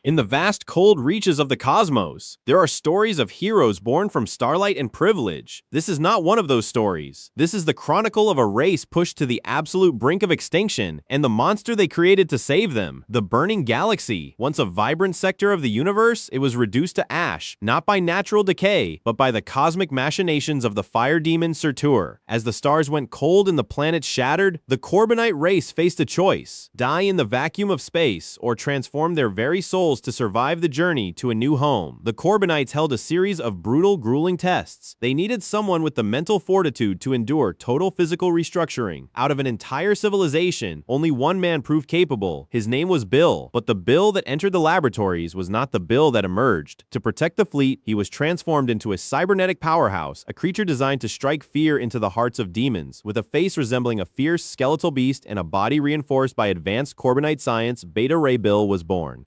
In the vast cold reaches of the cosmos, there are stories of heroes born from starlight and privilege. This is not one of those stories. This is the chronicle of a race pushed to the absolute brink of extinction, and the monster they created to save them. The burning galaxy. Once a vibrant sector of the universe, it was reduced to ash, not by natural decay, but by the cosmic machinations of the fire demon Surtur. As the stars went cold and the planets shattered, the Korbinite race faced a choice: die in the vacuum of space, or transform their very souls to survive the journey to a new home. The Korbinites held a series of brutal, grueling tests. They needed someone with the mental fortitude to endure total physical restructuring. Out of an entire civilization, only one man proved capable. His name was Bill, but the Bill that entered the laboratories was not the Bill that emerged. To protect the fleet, he was transformed into a cybernetic powerhouse, a creature designed to strike fear into the hearts of demons. With a face resembling a fierce skeletal beast and a body reinforced by advanced Korbinite science, Beta Ray Bill was born.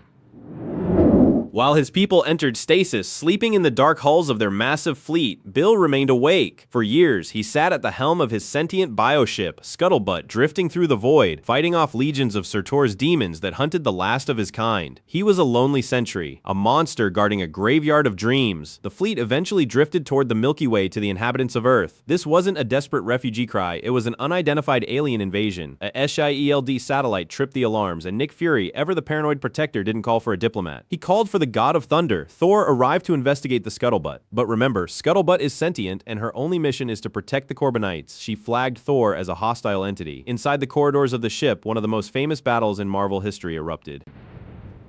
While his people entered stasis, sleeping in the dark hulls of their massive fleet, Bill remained awake. For years, he sat at the helm of his sentient bioship, Scuttlebutt, drifting through the void, fighting off legions of Surtur's demons that hunted the last of his kind. He was a lonely sentry, a monster guarding a graveyard of dreams. The fleet eventually drifted toward the Milky Way to the inhabitants of Earth. This wasn't a desperate refugee cry, it was an unidentified alien invasion. A SHIELD satellite tripped the alarms, and Nick Fury, ever the paranoid protector, didn't call for a diplomat. He called for the god of thunder. Thor arrived to investigate the Scuttlebutt. But remember, Scuttlebutt is sentient, and her only mission is to protect the Korbinites. She flagged Thor as a hostile entity. Inside the corridors of the ship, one of the most famous battles in Marvel history erupted.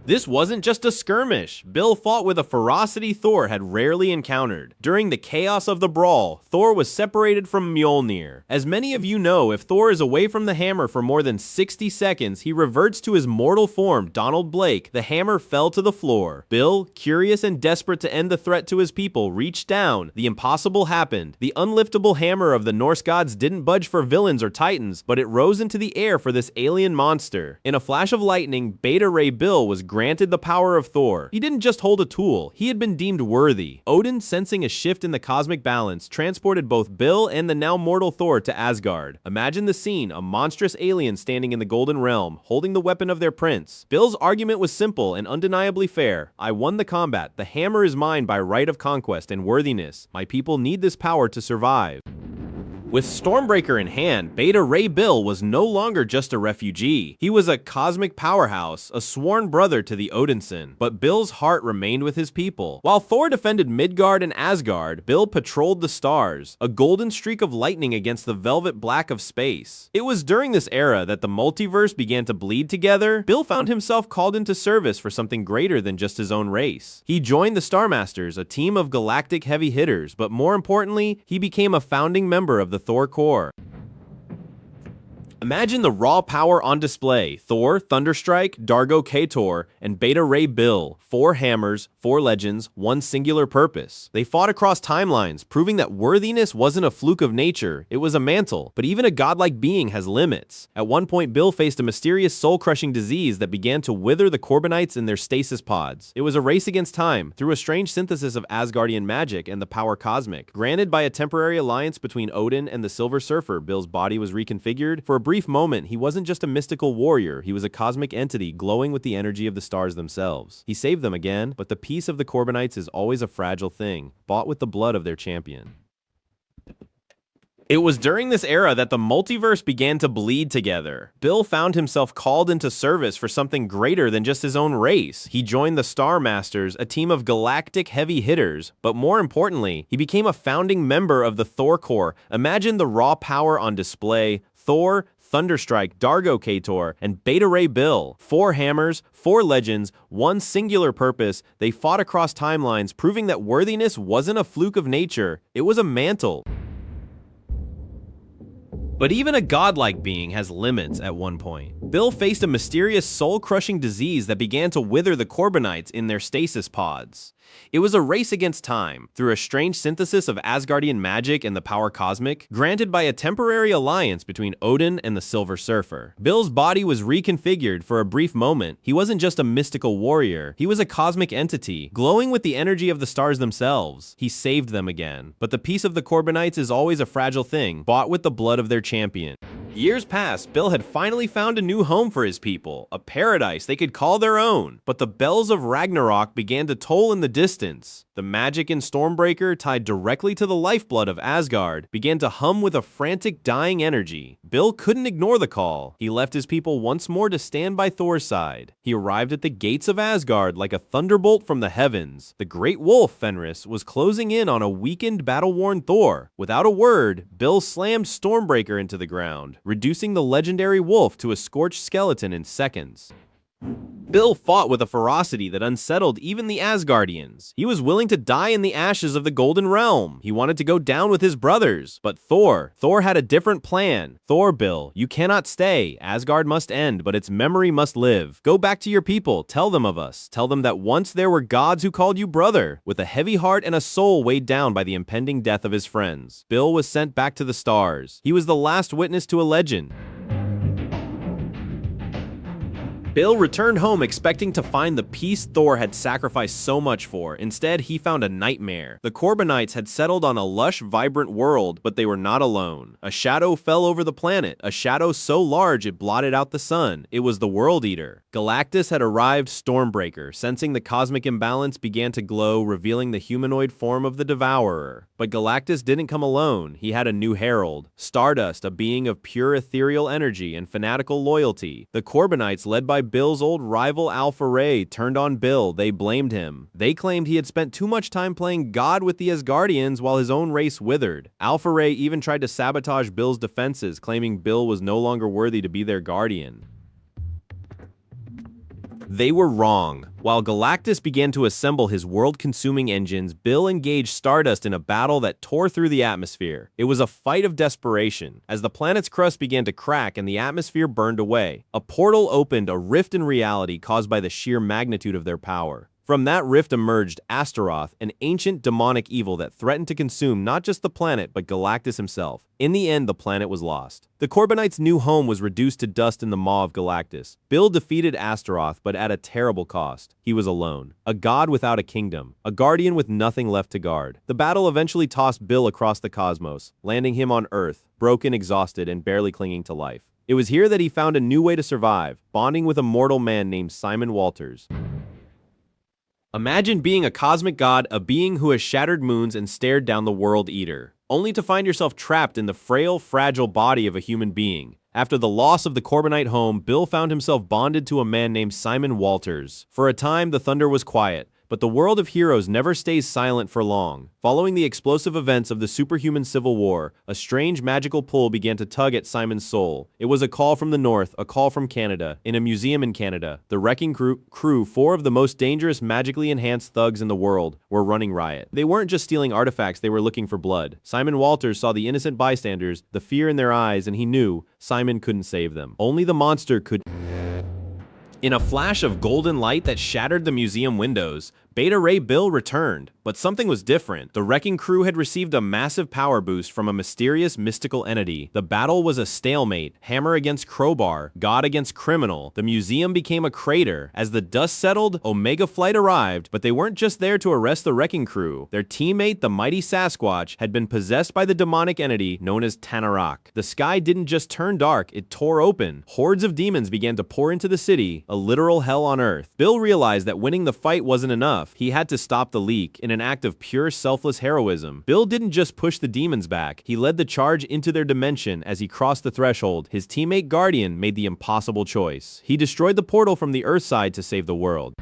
This wasn't just a skirmish. Bill fought with a ferocity Thor had rarely encountered. During the chaos of the brawl, Thor was separated from Mjolnir. As many of you know, if Thor is away from the hammer for more than 60 seconds, he reverts to his mortal form, Donald Blake. The hammer fell to the floor. Bill, curious and desperate to end the threat to his people, reached down. The impossible happened. The unliftable hammer of the Norse gods didn't budge for villains or titans, but it rose into the air for this alien monster. In a flash of lightning, Beta Ray Bill was granted the power of Thor. He didn't just hold a tool, he had been deemed worthy. Odin, sensing a shift in the cosmic balance, transported both Bill and the now mortal Thor to Asgard. Imagine the scene, a monstrous alien standing in the Golden Realm, holding the weapon of their prince. Bill's argument was simple and undeniably fair. I won the combat. The hammer is mine by right of conquest and worthiness. My people need this power to survive. With Stormbreaker in hand, Beta Ray Bill was no longer just a refugee. He was a cosmic powerhouse, a sworn brother to the Odinson. But Bill's heart remained with his people. While Thor defended Midgard and Asgard, Bill patrolled the stars, a golden streak of lightning against the velvet black of space. It was during this era that the multiverse began to bleed together. Bill found himself called into service for something greater than just his own race. He joined the Star Masters, a team of galactic heavy hitters, but more importantly, he became a founding member of the Thor Corps. Imagine the raw power on display: Thor, Thunderstrike, Dargo Kator, and Beta Ray Bill. 4 hammers, 4 legends, one singular purpose. They fought across timelines, proving that worthiness wasn't a fluke of nature, it was a mantle. But even a godlike being has limits. At one point, Bill faced a mysterious soul-crushing disease that began to wither the Korbinites in their stasis pods. It was a race against time, through a strange synthesis of Asgardian magic and the power cosmic. Granted by a temporary alliance between Odin and the Silver Surfer, Bill's body was reconfigured. For a brief moment, he wasn't just a mystical warrior, he was a cosmic entity glowing with the energy of the stars themselves. He saved them again, but the peace of the Korbinites is always a fragile thing, bought with the blood of their champion. It was during this era that the multiverse began to bleed together. Bill found himself called into service for something greater than just his own race. He joined the Star Masters, a team of galactic heavy hitters, but more importantly, he became a founding member of the Thor Corps. Imagine the raw power on display: Thor, Thunderstrike, Dargo Kator, and Beta Ray Bill. 4 hammers, 4 legends, one singular purpose. They fought across timelines, proving that worthiness wasn't a fluke of nature, it was a mantle. But even a godlike being has limits at one point. Bill faced a mysterious soul-crushing disease that began to wither the Korbinites in their stasis pods. It was a race against time, through a strange synthesis of Asgardian magic and the power cosmic, granted by a temporary alliance between Odin and the Silver Surfer. Bill's body was reconfigured for a brief moment. He wasn't just a mystical warrior, he was a cosmic entity, glowing with the energy of the stars themselves. He saved them again. But the peace of the Korbinites is always a fragile thing, bought with the blood of their champion. Years passed, Bill had finally found a new home for his people, a paradise they could call their own. But the bells of Ragnarok began to toll in the distance. The magic in Stormbreaker, tied directly to the lifeblood of Asgard, began to hum with a frantic, dying energy. Bill couldn't ignore the call. He left his people once more to stand by Thor's side. He arrived at the gates of Asgard like a thunderbolt from the heavens. The great wolf, Fenris, was closing in on a weakened, battle-worn Thor. Without a word, Bill slammed Stormbreaker into the ground, reducing the legendary wolf to a scorched skeleton in seconds. Bill fought with a ferocity that unsettled even the Asgardians. He was willing to die in the ashes of the Golden Realm. He wanted to go down with his brothers. But Thor had a different plan. Bill, you cannot stay. Asgard must end, but its memory must live. Go back to your people. Tell them of us. Tell them that once there were gods who called you brother. With a heavy heart and a soul weighed down by the impending death of his friends, Bill was sent back to the stars. He was the last witness to a legend. Bill returned home expecting to find the peace Thor had sacrificed so much for. Instead, he found a nightmare. The Korbinites had settled on a lush, vibrant world, but they were not alone. A shadow fell over the planet, a shadow so large it blotted out the sun. It was the World Eater. Galactus had arrived, Stormbreaker. Sensing the cosmic imbalance, began to glow, revealing the humanoid form of the Devourer. But Galactus didn't come alone. He had a new herald, Stardust, a being of pure ethereal energy and fanatical loyalty. The Korbinites, led by Bill's old rival Alpha Ray, turned on Bill. They blamed him. They claimed he had spent too much time playing God with the Asgardians while his own race withered. Alpha Ray even tried to sabotage Bill's defenses, claiming Bill was no longer worthy to be their guardian. They were wrong. While Galactus began to assemble his world-consuming engines, Bill engaged Stardust in a battle that tore through the atmosphere. It was a fight of desperation. As the planet's crust began to crack and the atmosphere burned away, a portal opened, a rift in reality caused by the sheer magnitude of their power. From that rift emerged Astaroth, an ancient demonic evil that threatened to consume not just the planet, but Galactus himself. In the end, the planet was lost. The Korbinites' new home was reduced to dust in the maw of Galactus. Bill defeated Astaroth, but at a terrible cost. He was alone. A god without a kingdom. A guardian with nothing left to guard. The battle eventually tossed Bill across the cosmos, landing him on Earth, broken, exhausted, and barely clinging to life. It was here that he found a new way to survive, bonding with a mortal man named Simon Walters. Imagine being a cosmic god, a being who has shattered moons and stared down the World Eater, only to find yourself trapped in the frail, fragile body of a human being. After the loss of the Korbinite home, Bill found himself bonded to a man named Simon Walters. For a time, the thunder was quiet, but the world of heroes never stays silent for long. Following the explosive events of the superhuman Civil War, a strange magical pull began to tug at Simon's soul. It was a call from the north, a call from Canada. In a museum in Canada, the Wrecking Crew, four of the most dangerous magically enhanced thugs in the world, were running riot. They weren't just stealing artifacts, they were looking for blood. Simon Walters saw the innocent bystanders, the fear in their eyes, and he knew Simon couldn't save them. Only the monster could. In a flash of golden light that shattered the museum windows, Beta Ray Bill returned, but something was different. The Wrecking Crew had received a massive power boost from a mysterious mystical entity. The battle was a stalemate, hammer against crowbar, god against criminal. The museum became a crater. As the dust settled, Omega Flight arrived, but they weren't just there to arrest the Wrecking Crew. Their teammate, the mighty Sasquatch, had been possessed by the demonic entity known as Tanarak. The sky didn't just turn dark, it tore open. Hordes of demons began to pour into the city, a literal hell on earth. Bill realized that winning the fight wasn't enough. He had to stop the leak. In an act of pure selfless heroism, Bill didn't just push the demons back, he led the charge into their dimension. As he crossed the threshold, his teammate Guardian made the impossible choice. He destroyed the portal from the Earth side to save the world.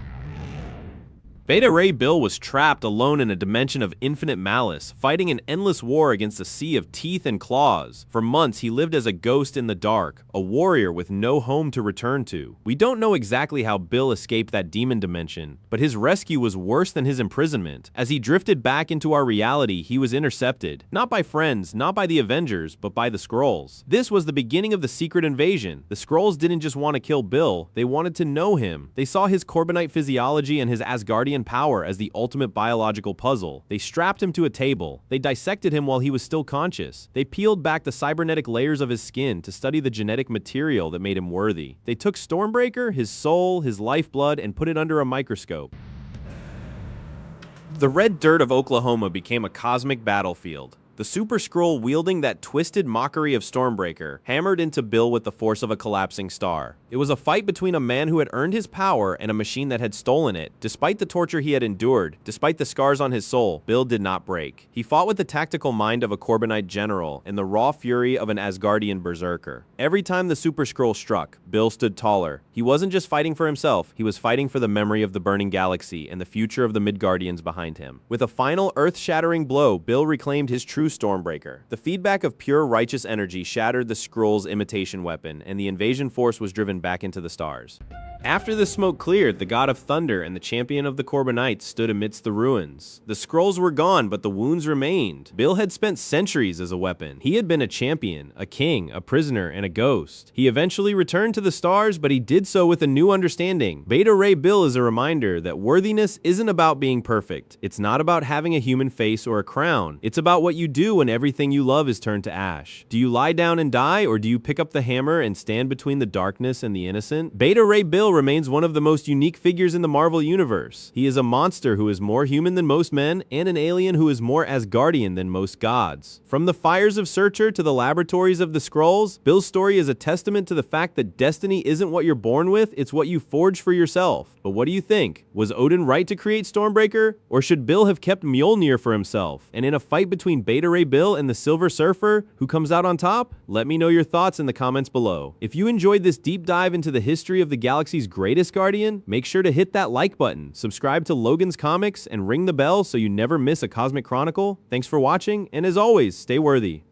Beta Ray Bill was trapped alone in a dimension of infinite malice, fighting an endless war against a sea of teeth and claws. For months, he lived as a ghost in the dark, a warrior with no home to return to. We don't know exactly how Bill escaped that demon dimension, but his rescue was worse than his imprisonment. As he drifted back into our reality, he was intercepted, not by friends, not by the Avengers, but by the Skrulls. This was the beginning of the secret invasion. The Skrulls didn't just want to kill Bill, they wanted to know him. They saw his Korbinite physiology and his Asgardian power as the ultimate biological puzzle. They strapped him to a table. They dissected him while he was still conscious. They peeled back the cybernetic layers of his skin to study the genetic material that made him worthy. They took Stormbreaker, his soul, his lifeblood, and put it under a microscope. The red dirt of Oklahoma became a cosmic battlefield. The Super Skrull, wielding that twisted mockery of Stormbreaker, hammered into Bill with the force of a collapsing star. It was a fight between a man who had earned his power and a machine that had stolen it. Despite the torture he had endured, despite the scars on his soul, Bill did not break. He fought with the tactical mind of a Korbinite general and the raw fury of an Asgardian berserker. Every time the Super Skrull struck, Bill stood taller. He wasn't just fighting for himself, he was fighting for the memory of the burning galaxy and the future of the Midgardians behind him. With a final earth-shattering blow, Bill reclaimed his true Stormbreaker. The feedback of pure righteous energy shattered the Skrull's imitation weapon, and the invasion force was driven back into the stars. After the smoke cleared, the god of thunder and the champion of the Korbinites stood amidst the ruins. The Skrulls were gone, but the wounds remained. Bill had spent centuries as a weapon. He had been a champion, a king, a prisoner, and a ghost. He eventually returned to the stars, but he did so with a new understanding. Beta Ray Bill is a reminder that worthiness isn't about being perfect. It's not about having a human face or a crown. It's about what you do when everything you love is turned to ash. Do you lie down and die, or do you pick up the hammer and stand between the darkness and the innocent? Beta Ray Bill remains one of the most unique figures in the Marvel Universe. He is a monster who is more human than most men, and an alien who is more Asgardian than most gods. From the fires of Searcher to the laboratories of the Skrulls, Bill's story is a testament to the fact that destiny isn't what you're born with, it's what you forge for yourself. But what do you think? Was Odin right to create Stormbreaker? Or should Bill have kept Mjolnir for himself? And in a fight between Beta Ray Bill and the Silver Surfer, who comes out on top? Let me know your thoughts in the comments below. If you enjoyed this deep dive into the history of the galaxy's greatest Guardian, make sure to hit that like button, subscribe to Logan's Comics, and ring the bell so you never miss a Cosmic Chronicle. Thanks for watching, and as always, stay worthy.